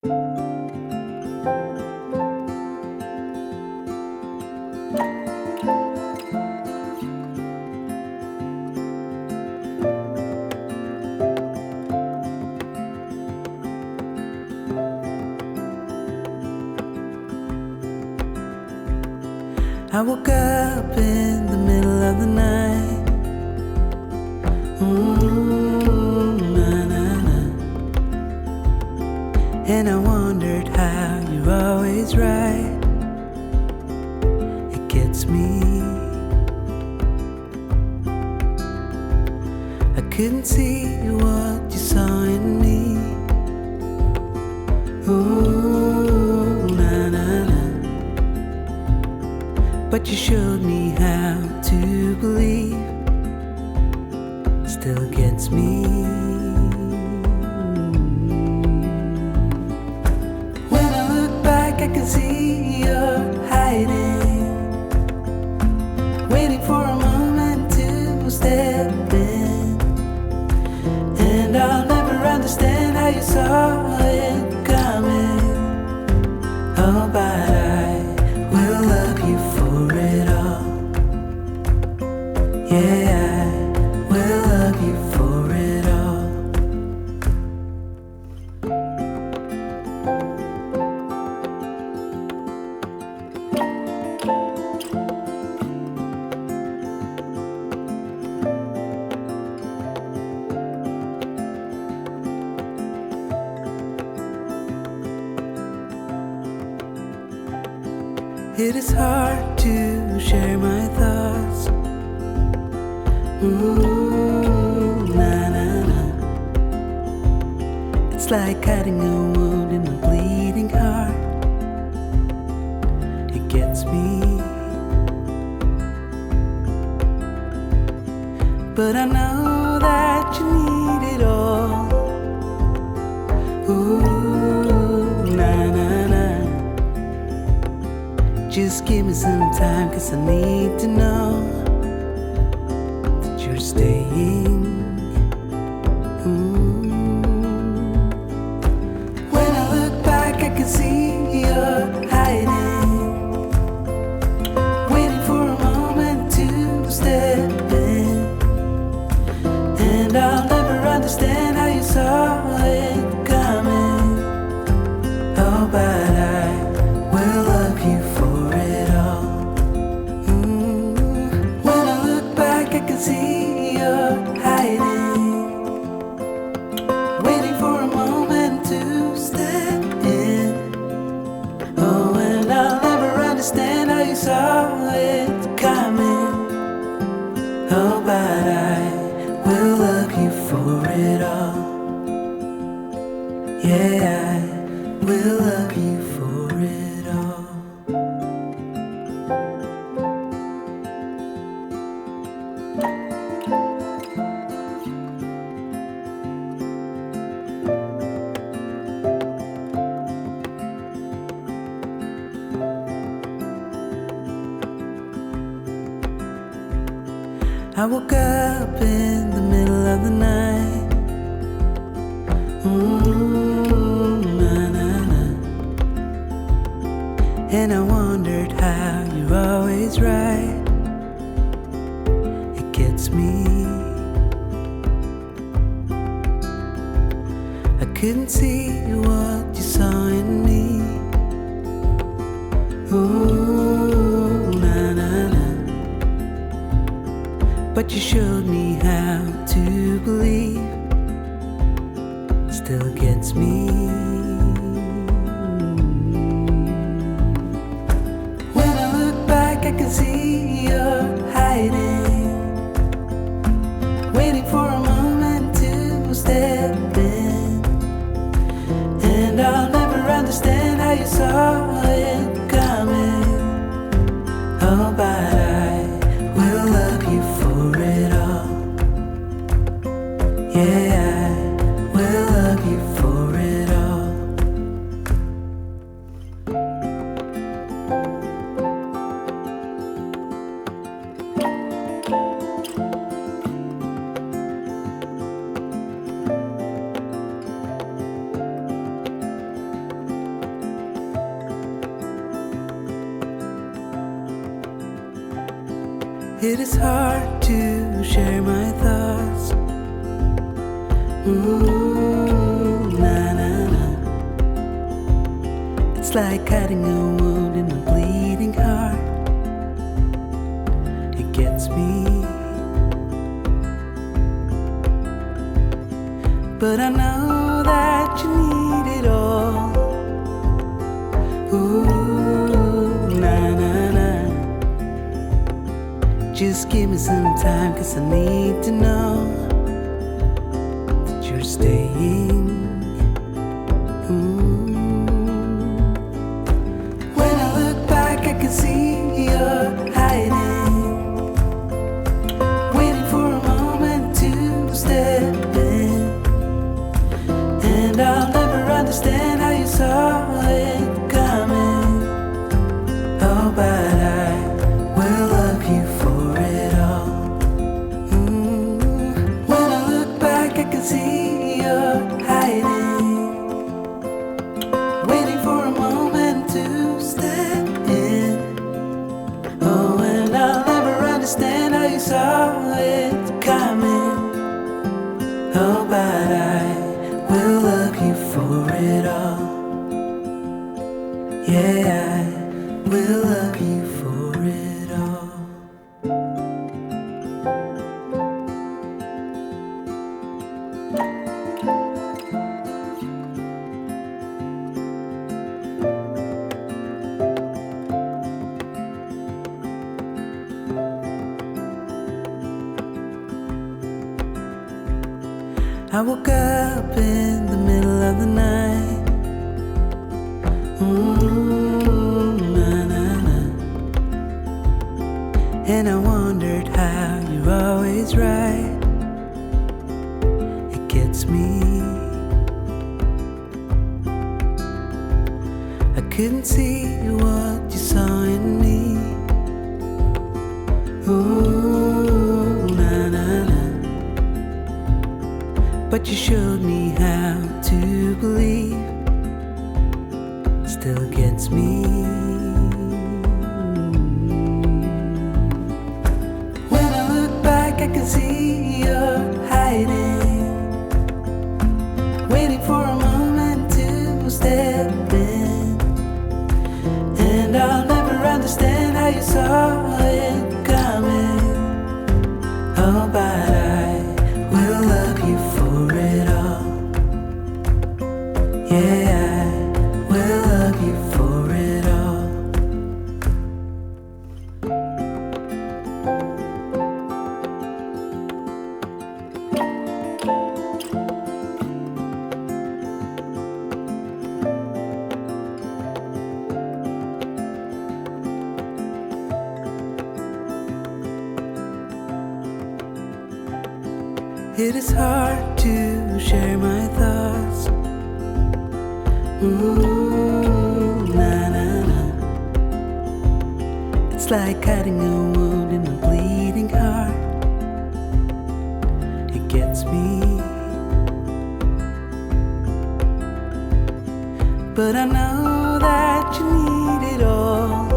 I woke up in the middle of the night. Na, na, na. And I wondered how you're always right. It gets me. I couldn't see what you saw in me. Ooh, na, na, na. But you showed me how to believe. Still gets me. When I look back, I can see you're hiding, waiting for a moment to step in. And I'll never understand how you saw it coming. Oh, but I will love you for it all. Yeah, I will love you for it all. It is hard to share my thoughts. Ooh, na, na, na. It's like cutting a wound in a bleeding heart. It gets me. But I know that you need it all. Ooh, na, na, na. Just give me some time, 'cause I need to know that you're staying. When I look back, I can see you're hiding, waiting for a moment to step in. And I'll never understand how you saw it coming. Oh, but I will love you for it all. When I look back, I can see you're hiding, waiting for a moment to step in. Oh, and I'll never understand how you saw it coming. Oh, but I will love you for it all. Yeah, I will love you for it all. I woke up in the middle of the night. Na, na, na. And I wondered how you're always right. It gets me. I couldn't see what you saw in me. Ooh, na, na, na. But you showed me how to believe. Still gets me. When I look back, I can see you're hiding, waiting for a moment to step in. And I'll never understand how you saw it coming. Oh, but I will love you for it all. Yeah, I will love you for it all. It is hard to share my thoughts. Na, na, na. It's like cutting a wound in a bleeding heart. It gets me. But I know that you need it all. Ooh, na, na, na. Just give me some time, 'cause I need to know that you're staying. When I look back, I can see you're hiding, waiting for a moment to step in. And I'll never understand how you saw it coming. Oh, but I will love you for it all. When I look back, I can see you're hiding, waiting for a moment to step in. Oh, and I'll never understand how you saw it coming. Oh, but I will love you for it all. Yeah, I will love you for it all. I woke up in the middle of the night. Na, na, na. And I wondered how you're always right. It gets me. I couldn't see what you saw in me. Ooh, na, na, na. But you showed me how to believe. Still gets me. When I look back, I can see you're hiding, waiting for a moment to step in. And I'll never understand how you saw it coming. Oh, but I will love you for it all. Yeah, I will love you for it all. It is hard to share my thoughts. Na, na, na. It's like cutting a wound in a bleeding heart. It gets me. But I know that you need it all.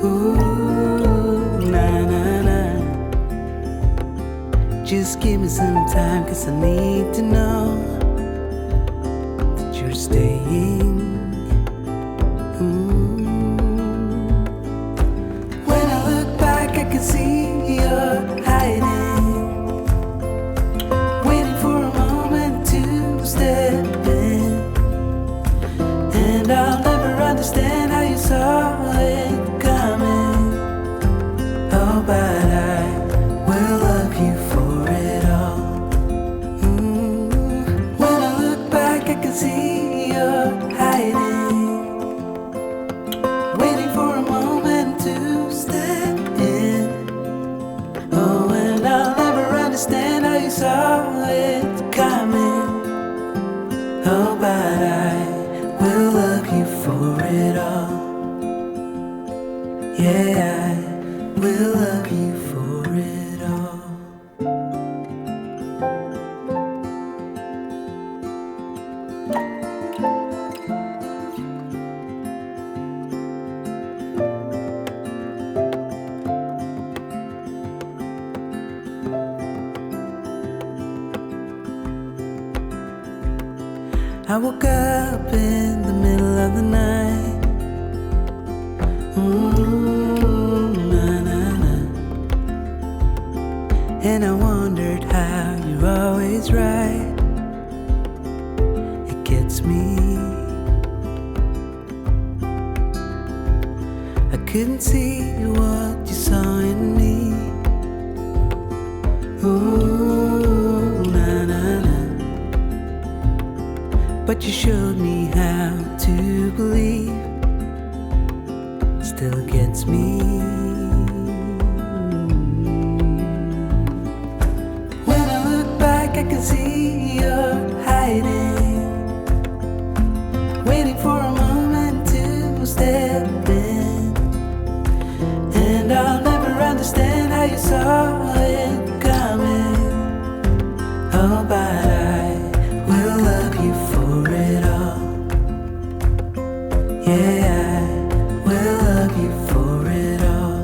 Ooh, na, na, na. Just give me some time, 'cause I need to know that you're staying. When I look back, I can see you're hiding, waiting for a moment to step in. And I'll never understand how you saw it coming. Oh, but I will love you for it all. When I look back, I can see you're hiding, waiting for a moment to step in. Oh, and I'll never understand how you saw it coming. Oh, but I will love you for it all. Yeah, I will love you for it all. I woke up in the middle of the night. Na, na, na. And I wondered how you're always right. It gets me. I couldn't see what you saw in me. Ooh, na, na, na. But you showed me how to believe. Still gets me. When I look back, I can see you're hiding, waiting for a moment to step in. And I'll never understand how you saw it coming. Oh, but I will love you for it all. Yeah, I will love you for it all.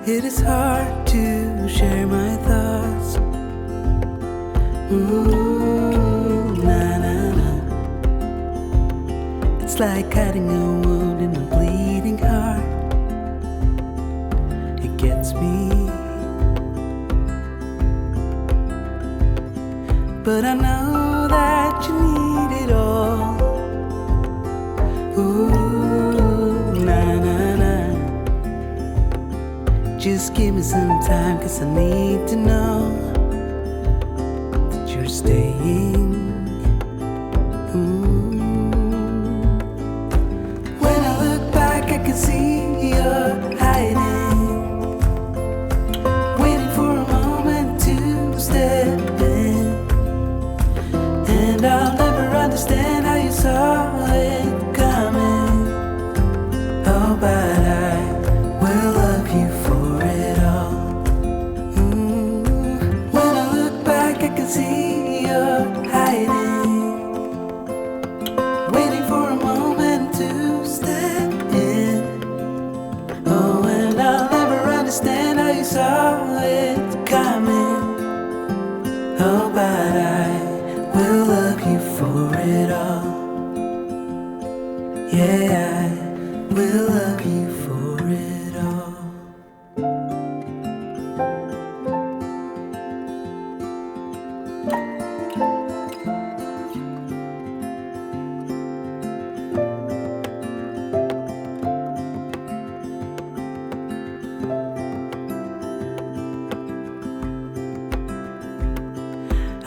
It is hard to share my thoughts. Ooh, na, na, na. It's like cutting a wound in a bleeding heart. It gets me. But I know that you need it all. Ooh, na, na, na. Just give me some time, 'cause I need to know that you're staying. When I look back, I can see you're hiding, waiting for a moment to step in. And I'll never understand how you saw it coming. Oh, but I will love you for it all. When I look back, I can see you're hiding, waiting for a moment to step in. Oh, and I'll never understand how you saw it coming. Oh, but I will love you for it all. Yeah, I will love you for it all.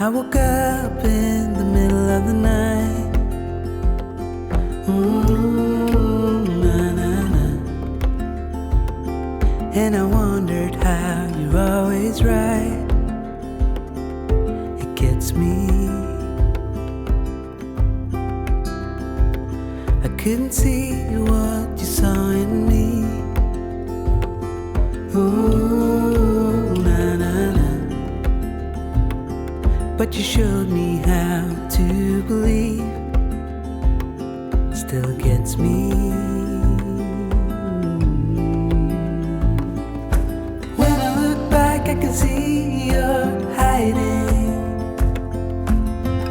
I woke up in the middle of the night. Ooh, na, na, na. And I wondered how you're always right. It gets me. I couldn't see what you saw in me. Ooh, na, na, na. But you showed me how to believe. Still gets me. When I look back, I can see you're hiding,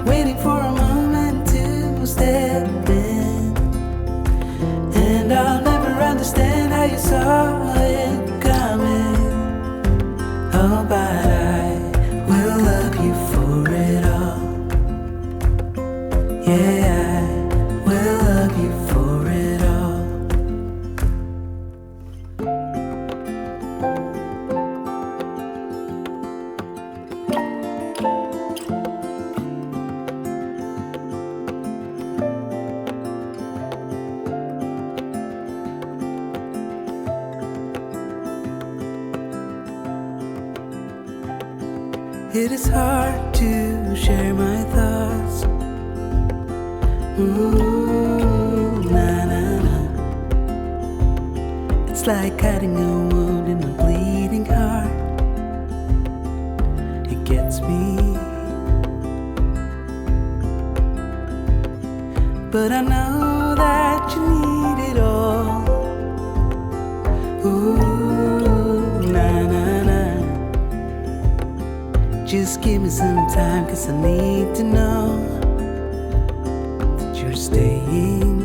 waiting for a moment to step in. And I'll never understand how you saw it coming. Oh, but I will love you for it all. Yeah, I will love you for it all. It is hard to share my thoughts. Ooh, na, na, na. It's like cutting a wound in a bleeding heart. gets me. But I know that you need it all. Ooh, nah, nah, nah. Just give me some time, 'cause I need to know that you're staying.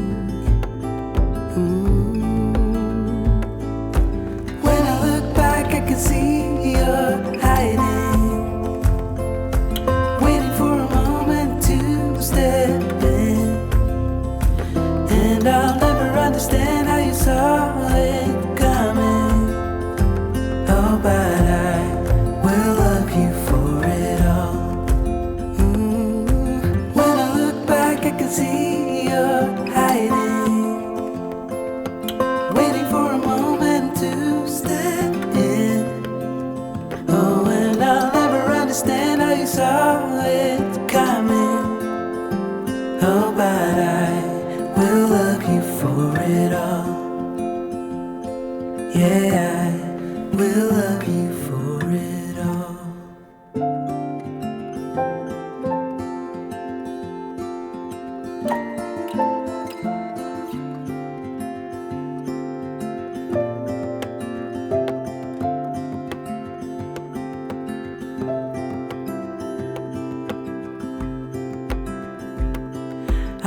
When I look back, I can see you're hiding, waiting for a moment to step in. And I'll never understand how you saw it coming. Oh, but I will love you for it all. When I look back, I can see you're hiding, waiting for a moment to step in. Oh, and I'll never understand how you saw it coming. Oh, but I will love you for it all. Yeah, I will love you for it all.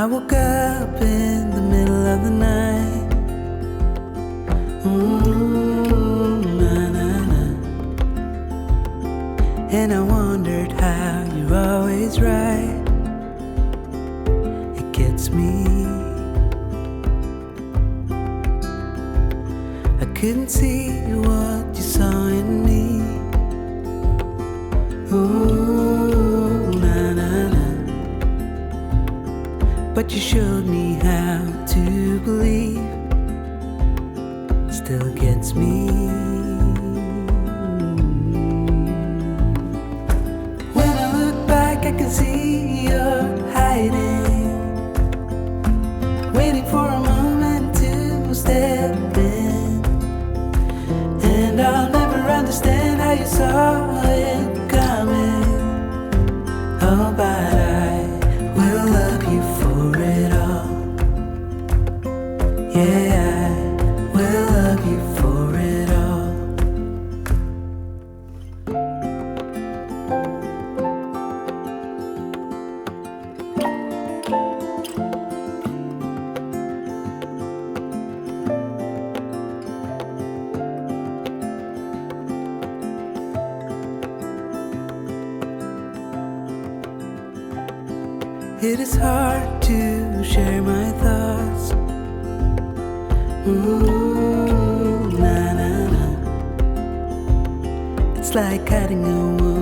I woke up in the middle of the night. Nah, nah, nah. And I wondered how you're always right. It gets me. I couldn't see what you saw in me. Ooh, nah, nah, nah. But you showed me how to believe. Still gets me. When I look back, I can see you're hiding, waiting for a moment to step in. And I'll never understand how you saw it coming. Oh, but I will love you for it all. Yeah, I will love you for it all. It is hard to share my thoughts. Ooh, nah, nah, nah. It's like cutting a wound